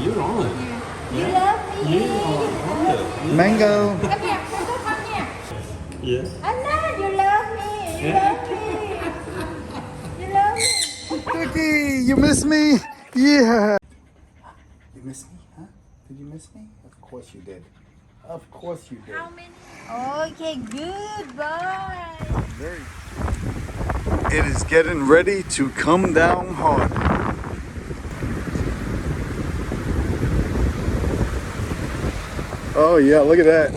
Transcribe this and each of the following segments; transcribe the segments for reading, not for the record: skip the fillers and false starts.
you're on it. You love me. You are on it. Mango. Come here, come here. Yeah. Anna, you love me. You love me. You love me. Nicky, you miss me? Yeah. You miss me, huh? Did you miss me? Of course you did. Of course you did. How many? Okay, good boy. Very. It is getting ready to come down hard. Oh yeah, look at that.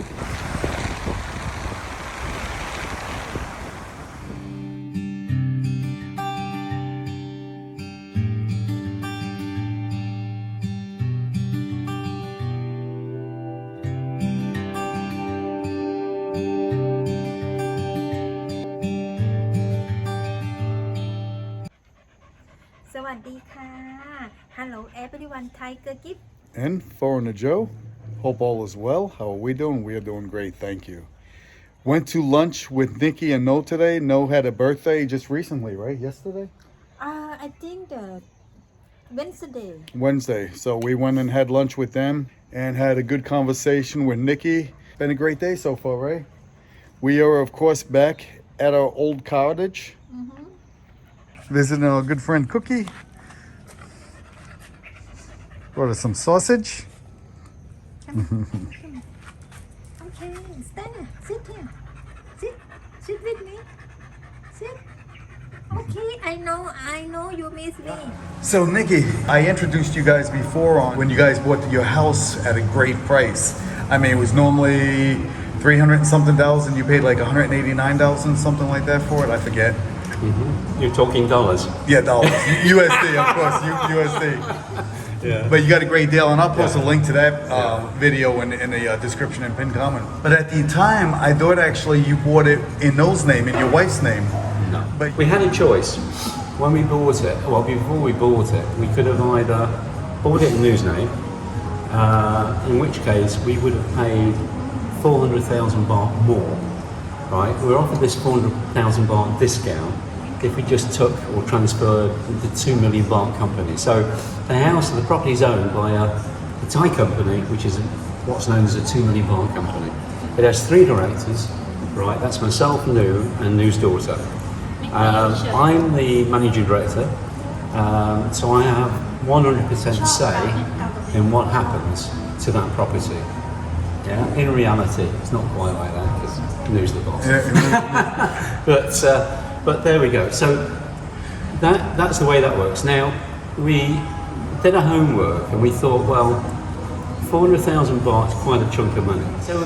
Hello everyone, Tiger Gift. And Foreigner Joe, hope all is well. How are we doing? We are doing great, thank you. Went to lunch with Nicky and Noo today. Noo had a birthday just recently, right? Yesterday? I think the Wednesday. So we went and had lunch with them and had a good conversation with Nicky. Been a great day so far, right? We are, of course, back at our old cottage. Visiting our good friend Cookie. Brought us some sausage. Okay, stand. Sit here. Sit with me. Sit. Okay, I know you miss me. So Nicky, I introduced you guys before on when you guys bought your house at a great price. I mean, it was normally 300 something thousand. You paid like 189,000, something like that for it. I forget. You're talking dollars. Yeah, dollars. USD, of course. USD. Yeah. But you got a great deal, and I'll post a link to that video in the description and pinned comment. But at the time, I thought actually you bought it in Noo's name, in your wife's name. No. But We had a choice. When we bought it, well, before we bought it, we could have either bought it in Noo's name, in which case we would have paid 400,000 baht more, right? We were offered this 400,000 baht discount if we just took or transferred the 2 million baht company. So the house, the property is owned by a Thai company, which is what's known as a 2 million baht company. It has 3 directors, right? That's myself, Noo, and Noo's daughter. I'm the managing director, so I have 100% say in what happens to that property. Yeah. In reality, it's not quite like that because Noo's the boss. But there we go. So that's the way that works. Now we did our homework and we thought, well, 400,000 baht is quite a chunk of money. So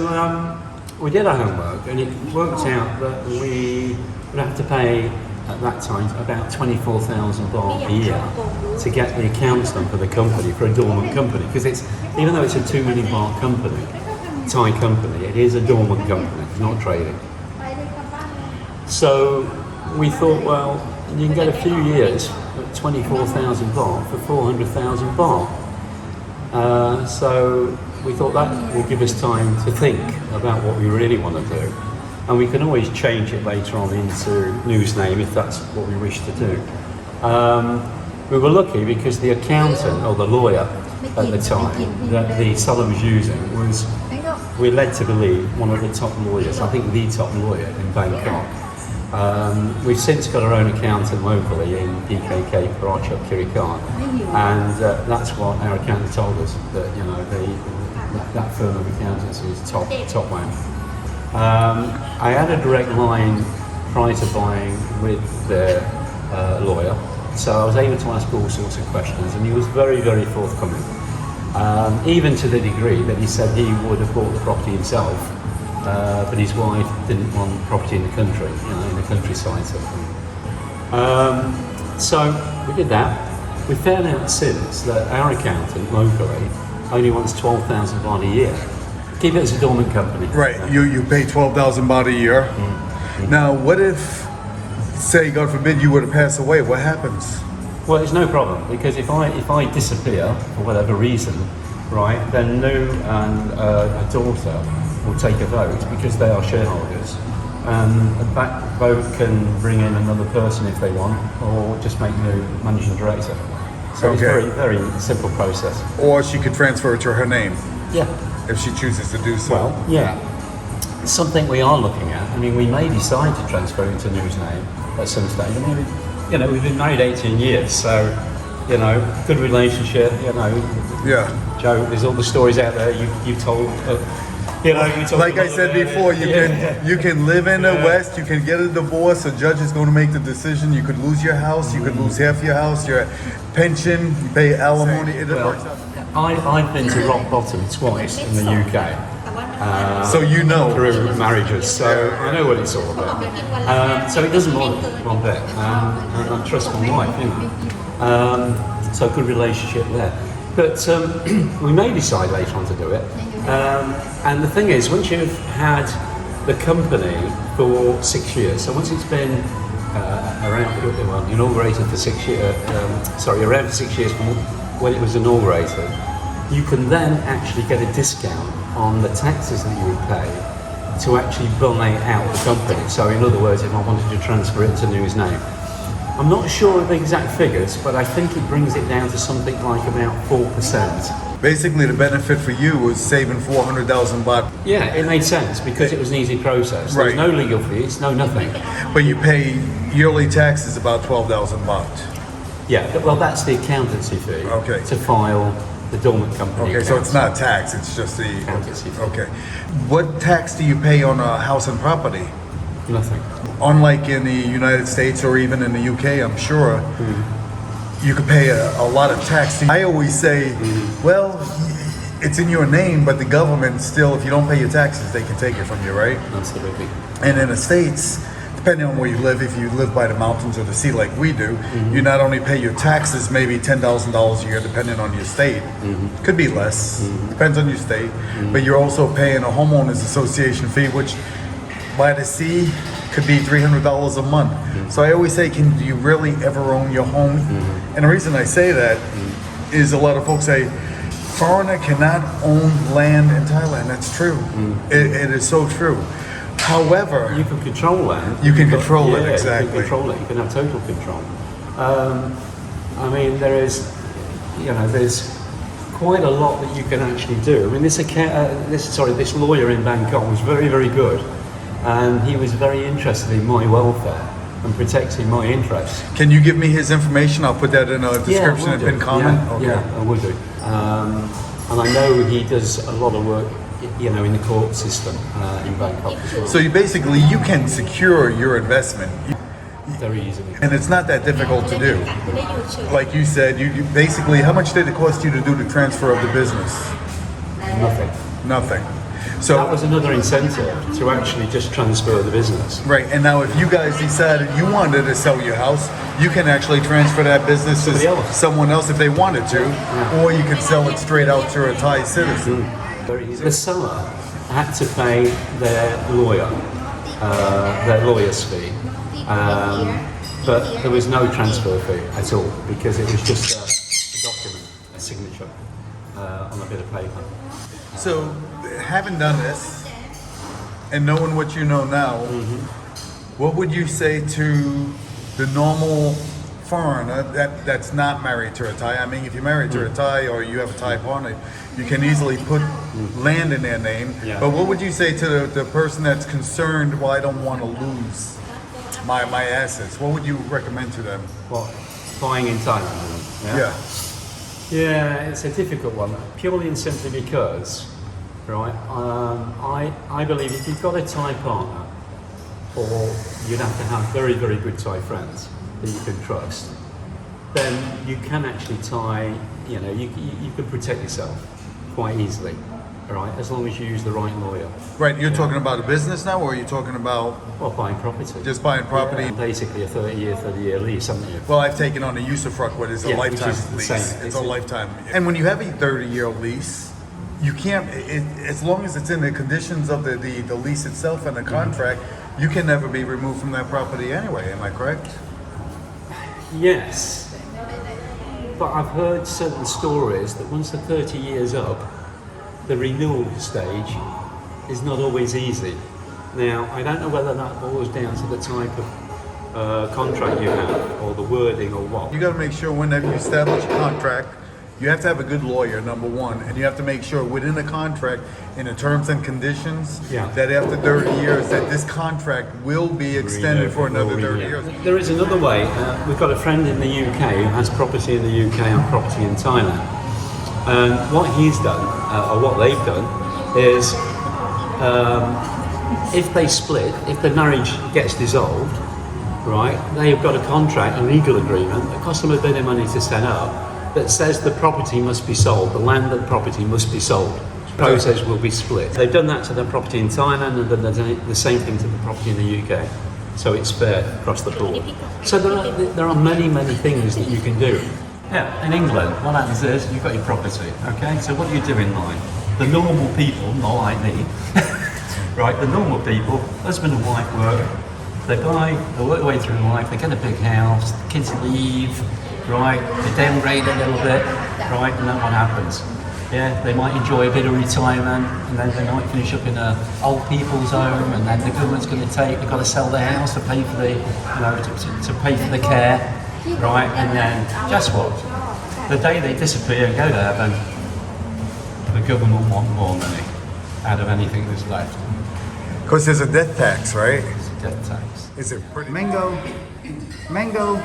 we did our homework and it worked out that we would have to pay at that time about 24,000 baht a year to get the accounts done for the company, for a dormant company, because it's, even though it's a 2 million baht company, Thai company, it is a dormant company, it's not trading. So we thought, well, you can get a few years at 24,000 baht for 400,000 baht. So we thought that will give us time to think about what we really want to do. And we can always change it later on into Noo's name if that's what we wish to do. We were lucky because the accountant or the lawyer at the time that the seller was using was, we're led to believe, one of the top lawyers, I think the top lawyer in Bangkok. We've since got our own accountant locally in PKK, Parachut Kirikat, and that's what our accountant told us, that that firm of accountants is top one. I had a direct line prior to buying with the lawyer, so I was able to ask all sorts of questions, and he was very, very forthcoming. Even to the degree that he said he would have bought the property himself, but his wife didn't want property in the country, in the countryside sort of thing. So we did that. We found out since that our accountant locally only wants 12,000 baht a year. Keep it as a dormant company. right, you pay 12,000 baht a year. Now, what if, say, God forbid, you were to pass away? What happens? Well, it's no problem, because if I disappear for whatever reason, right, then Noo and a daughter will take a vote because they are shareholders, and that vote can bring in another person if they want, or just make Noo managing director. So it's Okay. very, very simple process. Or she could transfer it to her name Yeah. if she chooses to do so. Well, yeah. It's something we are looking at. I mean, we may decide to transfer it to Noo's name at some stage. I mean, we've been married 18 years, so, good relationship, Yeah. Joe, there's all the stories out there you told. You told Like I said before, you can live in the West, you can get a divorce, a judge is going to make the decision. You could lose your house, you could lose half your house, your pension, you pay alimony. It works out. I've been to rock bottom twice in the UK. So you know. Through marriages, so I know what it's all about. So it doesn't bother me one bit, and I trust my wife, so good relationship there. But we may decide later on to do it. And the thing is, once you've had the company for 6 years, so once it's been inaugurated for 6 years, around 6 years from when it was inaugurated, you can then actually get a discount on the taxes that you would pay to actually buy out the company. So in other words, if I wanted to transfer it to Noo's name, I'm not sure of the exact figures, but I think it brings it down to something like about 4%. Basically, the benefit for you was saving 400,000 baht. Yeah, it made sense because it was an easy process. There's Right. no legal fees, no nothing. But you pay yearly taxes about 12,000 baht. Yeah, well, that's the accountancy fee. Okay. To file the dormant company. Okay, so it's accounts. not tax, it's just the... Accountancy fee. Okay. What tax do you pay on a house and property? Nothing. Unlike in the United States or even in the UK, I'm sure, you could pay a lot of tax. I always say, well, it's in your name, but the government still, if you don't pay your taxes, they can take it from you, right? Absolutely. And in the States, depending on where you live, if you live by the mountains or the sea like we do, you not only pay your taxes maybe $10,000 a year, depending on your state. Could be less, depends on your state. But you're also paying a homeowners association fee, which by the sea could be $300 a month. So I always say, do you really ever own your home? And the reason I say that is a lot of folks say, foreigner cannot own land in Thailand. That's true. It is so true. However, You can control land. You can control it, Yeah, exactly. You can control it. You can have total control. I mean, there's quite a lot that you can actually do. I mean, this lawyer in Bangkok was very, very good, and he was very interested in my welfare and protecting my interests. can you give me his information? I'll put that in a description will and do. pin comment. Yeah, I would do. And I know he does a lot of work, in the court system in Bangkok as well. So you can secure your investment, Very easily. and it's not that difficult to do. Like you said, you basically, how much did it cost you to do the transfer of the business? Nothing. Nothing. That So, was another incentive to actually just transfer the business. right, and now if you guys decided you wanted to sell your house, you can actually transfer that business to Somebody else. someone else if they wanted to, or you can sell it straight out to a Thai citizen. Very easy. The seller had to pay their lawyer, their lawyer's fee, but there was no transfer fee at all because it was just a document, a signature on a bit of paper. So, having done this and knowing what you know now, what would you say to the normal foreigner that's not married to a Thai? I mean, if you're married to a Thai or you have a Thai partner, you can easily put land in their name. Yeah. But what would you say to the person that's concerned, well, I don't want to lose my assets? What would you recommend to them? What? Buying in Thailand? Yeah. Yeah, it's a difficult one, purely and simply because, right, I believe if you've got a Thai partner, or you'd have to have very, very good Thai friends that you can trust, then you can actually you can protect yourself quite easily, right, as long as you use the right lawyer. Right, you're talking about a business now, or are you talking about Or buying property. just buying property? Yeah, basically a 30-year lease, haven't you? Well, I've taken on a usufruct, what is a Yeah, which lifetime is the lease. same. It's a It's- lifetime. And when you have a 30-year lease, you can't, as long as it's in the conditions of the lease itself and the contract, you can never be removed from that property anyway, am I correct? Yes, but I've heard certain stories that once the 30 years up, the renewal stage is not always easy. Now, I don't know whether that boils down to the type of contract you have, or the wording, or what. You got to make sure whenever you establish a contract, you have to have a good lawyer, number one, and you have to make sure within the contract, in the terms and conditions, Yeah. that after 30 years, that this contract will be extended for another 30 years. There is another way. We've got a friend in the UK who has property in the UK and property in Thailand. And what he's done, or what they've done, is if they split, if the marriage gets dissolved, right, they've got a contract, a legal agreement that costs them a bit of money to set up, that says the property must be sold, the land and property must be sold. The process will be split. They've done that to the property in Thailand, and then they've done the same thing to the property in the UK. So it's fair across the board. So there are many, many things that you can do. Yeah, in England, what happens is you've got your property, okay? So what do you do in life? The normal people, not like me, right, the normal people, husband and wife work, they work their way through life, they get a big house, the kids leave, right, they downgrade a little bit, right, and then what happens? Yeah, they might enjoy a bit of retirement, and then they might finish up in a old people's home, and then the government's going to they've got to sell their house to pay for the, to pay for the care, right, and then guess what? The day they disappear and go to heaven, the government want more money out of anything that's left. Because there's a death tax, right? It's a death tax. Is it pretty? Mango. Mango.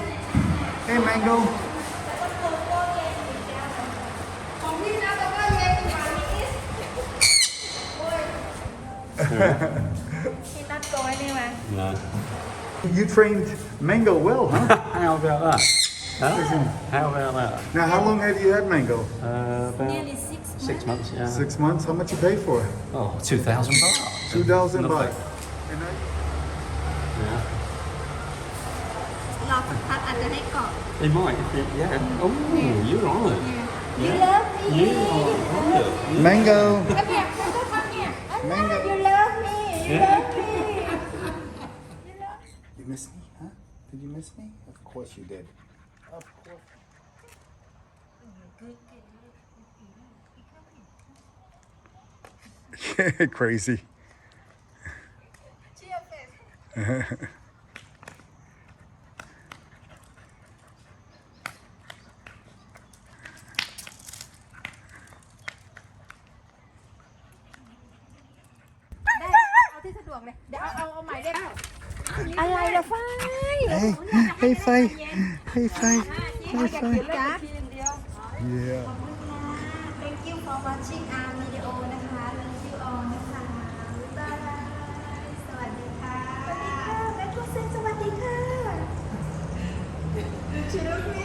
Hey, Mango. ที่นัดตัวไว้นี่มา No. You trained Mango well, huh? How about that? Huh? How about that? Now, how long have you had Mango? About nearly 6 6 months, yeah. 6 months. How much you pay for it? Oh, 2,000 baht. 2,000 Not baht. bad. And I- Yeah. รอสักพักอาจจะให้เกาะ It might, yeah. Oh, you're on it. You love me You are on it. Mango. ก็เนี่ยมันก็ทำเนี่ย Mango. You love me You love me You miss me, huh? Did you miss me? Of course you did. Of course. Crazy. Cheers, babe. ได้เอาที่สะดวกเลย เดี๋ยวเอาใหม่ได้อะไรล่ะฝ้าย Hey, hey, Faye. Hey, Faye. Hey, Faye. จ้า Yeah. Thank you for watching our video นะคะ Love you all นะคะบ๊ายบายสวัสดีค่ะสวัสดีค่ะแม่ทุกเซนสวัสดีค่ะ You love me